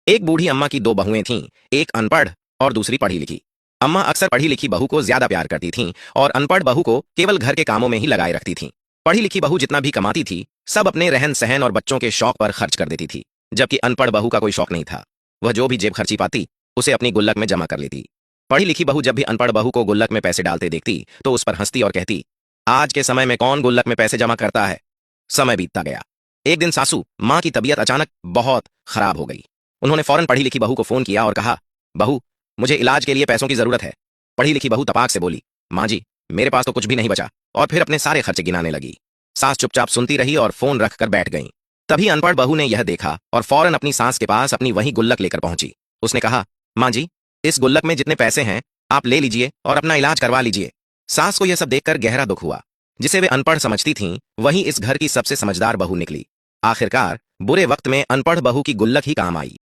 एक बूढ़ी अम्मा की दो बहुएं थीं, एक अनपढ़ और दूसरी पढ़ी लिखी। अम्मा अक्सर पढ़ी लिखी बहू को ज्यादा प्यार करती थीं और अनपढ़ बहू को केवल घर के कामों में ही लगाए रखती थीं। पढ़ी लिखी बहू जितना भी कमाती थी, सब अपने रहन सहन और बच्चों के शौक पर खर्च कर देती थी, जबकि अनपढ़ बहू का कोई शौक नहीं था। वह जो भी जेब खर्ची पाती, उसे अपनी गुल्लक में जमा कर लेती। पढ़ी लिखी बहू जब भी अनपढ़ बहू को गुल्लक में पैसे डालते देखती, तो उस पर हंसती और कहती, आज के समय में कौन गुल्लक में पैसे जमा करता है। समय बीतता गया। एक दिन सासू माँ की तबीयत अचानक बहुत खराब हो गई। उन्होंने फौरन पढ़ी लिखी बहू को फोन किया और कहा, बहू, मुझे इलाज के लिए पैसों की जरूरत है। पढ़ी लिखी बहू तपाक से बोली, माँ जी, मेरे पास तो कुछ भी नहीं बचा, और फिर अपने सारे खर्चे गिनाने लगी। सास चुपचाप सुनती रही और फोन रखकर बैठ गई। तभी अनपढ़ बहू ने यह देखा और फौरन अपनी सास के पास अपनी वही गुल्लक लेकर पहुंची। उसने कहा, माँ जी, इस गुल्लक में जितने पैसे हैं आप ले लीजिए और अपना इलाज करवा लीजिए। सास को यह सब देखकर गहरा दुख हुआ। जिसे वे अनपढ़ समझती थीं, वही इस घर की सबसे समझदार बहू निकली। आखिरकार बुरे वक्त में अनपढ़ बहू की गुल्लक ही काम आई।